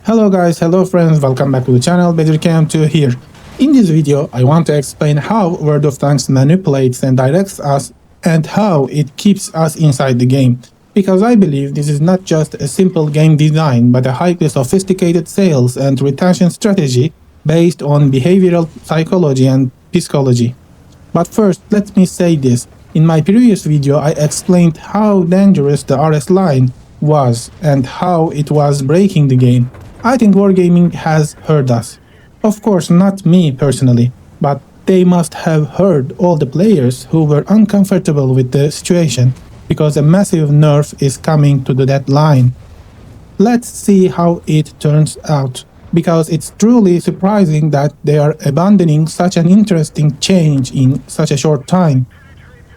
Hello guys, hello friends, welcome back to the channel, Bedircam2 here. In this video, I want to explain how World of Tanks manipulates and directs us and how it keeps us inside the game. Because I believe this is not just a simple game design, but a highly sophisticated sales and retention strategy based on behavioral psychology and psychology. But first, let me say this. In my previous video, I explained how dangerous the RS line was and how it was breaking the game. I think wargaming has heard us. Of course, not me personally, but they must have heard all the players who were uncomfortable with the situation, because a massive nerf is coming to that line. Let's see how it turns out, because it's truly surprising that they are abandoning such an interesting change in such a short time.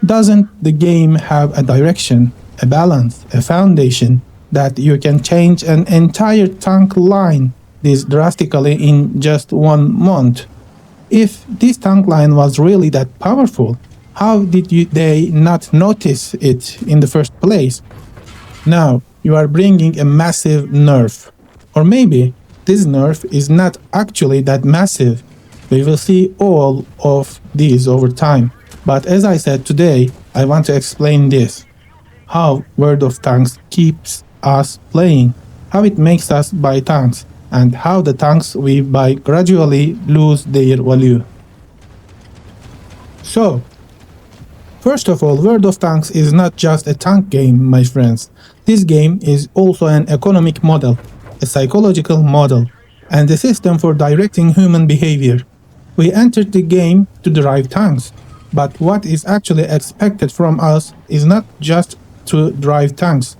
Doesn't the game have a direction, a balance, a foundation, that you can change an entire tank line this drastically in just 1 month? If this tank line was really that powerful, how did they not notice it in the first place? Now you are bringing a massive nerf. Or maybe this nerf is not actually that massive. We will see all of these over time. But as I said today, I want to explain this. How World of Tanks keeps us playing, how it makes us buy tanks, and how the tanks we buy gradually lose their value. So, first of all, World of Tanks is not just a tank game, my friends. This game is also an economic model, a psychological model, and a system for directing human behavior. We entered the game to drive tanks, but what is actually expected from us is not just to drive tanks.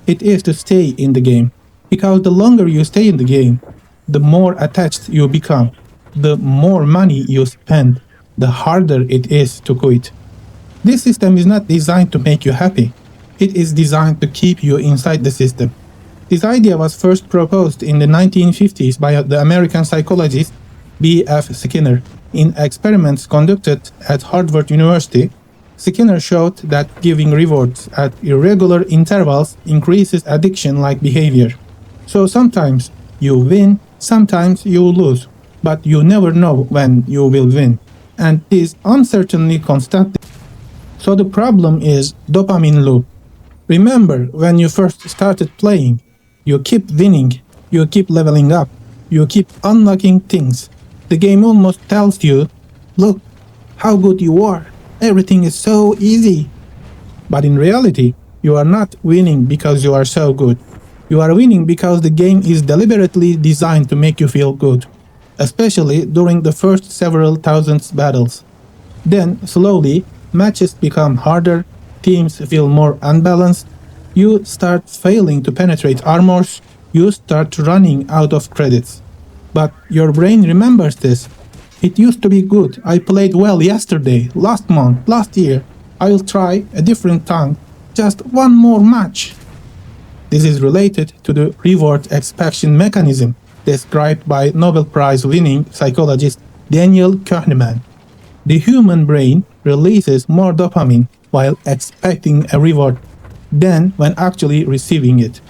It is to stay in the game, because the longer you stay in the game, the more attached you become, the more money you spend, the harder it is to quit. This system is not designed to make you happy. It is designed to keep you inside the system. This idea was first proposed in the 1950s by the American psychologist B.F. Skinner in experiments conducted at Harvard University. Skinner showed that giving rewards at irregular intervals increases addiction-like behavior. So sometimes you win, sometimes you lose, but you never know when you will win, and this uncertainty constantly. So the problem is dopamine loop. Remember when you first started playing, you keep winning, you keep leveling up, you keep unlocking things. The game almost tells you, look how good you are. Everything is so easy. But in reality, you are not winning because you are so good. You are winning because the game is deliberately designed to make you feel good, especially during the first several thousand battles. Then, slowly, matches become harder, teams feel more unbalanced, you start failing to penetrate armors, you start running out of credits. But your brain remembers this. It used to be good. I played well yesterday, last month, last year. I'll try a different tank, just one more match. This is related to the reward extraction mechanism described by Nobel Prize winning psychologist Daniel Kahneman. The human brain releases more dopamine while expecting a reward than when actually receiving it.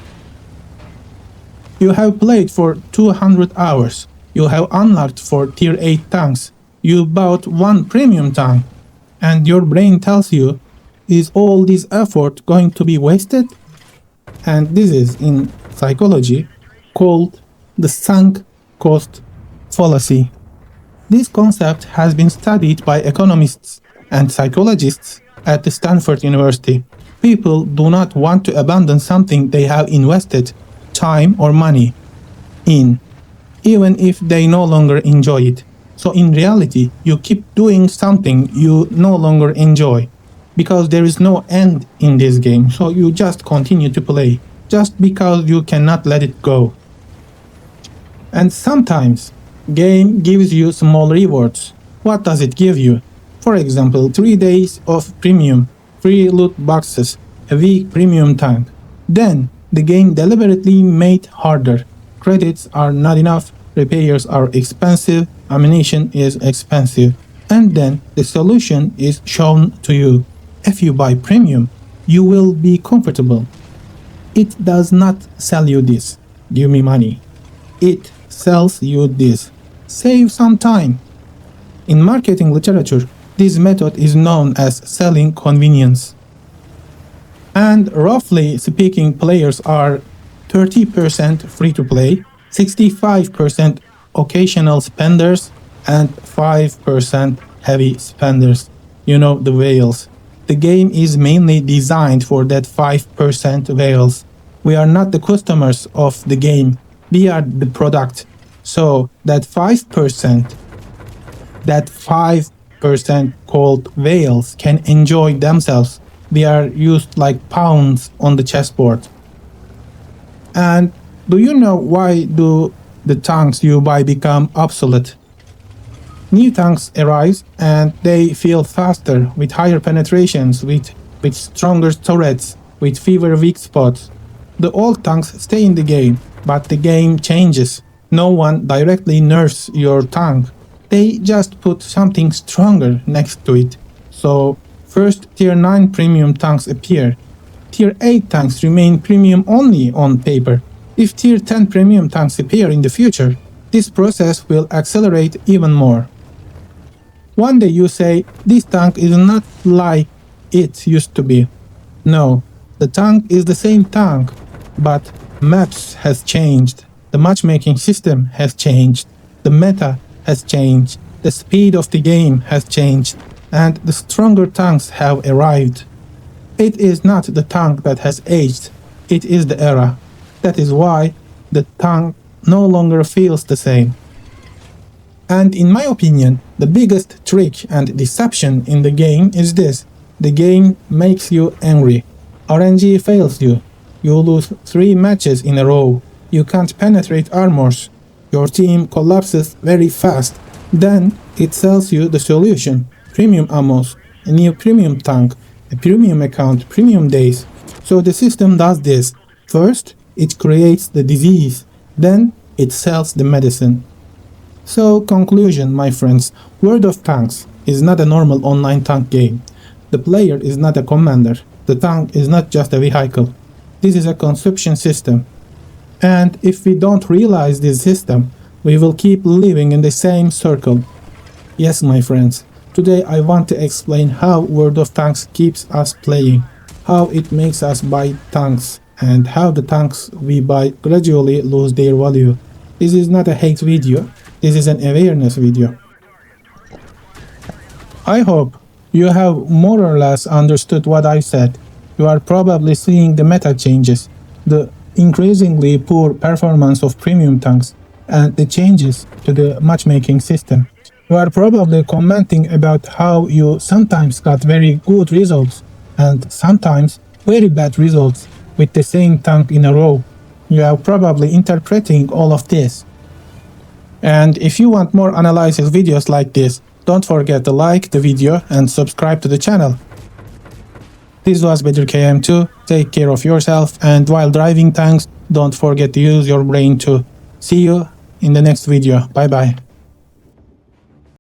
You have played for 200 hours. You have unlocked 4 tier 8 tanks. You bought 1 premium tank. And your brain tells you, is all this effort going to be wasted? And this is, in psychology, called the sunk cost fallacy. This concept has been studied by economists and psychologists at Stanford University. People do not want to abandon something they have invested time or money in, even if they no longer enjoy it. So in reality, you keep doing something you no longer enjoy, because there is no end in this game, so you just continue to play, just because you cannot let it go. And sometimes, game gives you small rewards. What does it give you? For example, 3 days of premium, free loot boxes, a week premium tank. Then, the game deliberately made harder. Credits are not enough, repairs are expensive, ammunition is expensive, and then the solution is shown to you. If you buy premium, you will be comfortable. It does not sell you this, give me money. it sells you this. Save some time. In marketing literature, this method is known as selling convenience. And roughly speaking, players are 30% free-to-play, 65% occasional spenders, and 5% heavy spenders. You know, the whales. The game is mainly designed for that 5% whales. We are not the customers of the game, we are the product. So that 5%, that 5% called whales can enjoy themselves. They are used like pawns on the chessboard. And do you know why do the tanks you buy become obsolete? New tanks arise and they feel faster, with higher penetrations, with stronger turrets, with fewer weak spots. The old tanks stay in the game, but the game changes. No one directly nerfs your tank. They just put something stronger next to it. So first tier 9 premium tanks appear. Tier 8 tanks remain premium only on paper. If tier 10 premium tanks appear in the future, this process will accelerate even more. One day you say, this tank is not like it used to be. No, the tank is the same tank, but maps has changed, the matchmaking system has changed, the meta has changed, the speed of the game has changed, and the stronger tanks have arrived. It is not the tank that has aged, it is the era. That is why the tank no longer feels the same. And in my opinion, the biggest trick and deception in the game is this. The game makes you angry. RNG fails you. You lose 3 matches in a row. You can't penetrate armors. Your team collapses very fast. Then it sells you the solution. Premium ammos, a new premium tank, a premium account, premium days. So the system does this. First, it creates the disease. Then it sells the medicine. So, conclusion, my friends, World of Tanks is not a normal online tank game. The player is not a commander. The tank is not just a vehicle. This is a consumption system. And if we don't realize this system, we will keep living in the same circle. Yes, my friends, today I want to explain how World of Tanks keeps us playing, how it makes us buy tanks, and how the tanks we buy gradually lose their value. This is not a hate video. This is an awareness video. I hope you have more or less understood what I said. You are probably seeing the meta changes, the increasingly poor performance of premium tanks, and the changes to the matchmaking system. You are probably commenting about how you sometimes got very good results and sometimes very bad results with the same tank in a row. You are probably interpreting all of this. And if you want more analysis videos like this, don't forget to like the video and subscribe to the channel. This was Bedir KM2, take care of yourself, and while driving tanks, don't forget to use your brain too. See you in the next video, bye bye.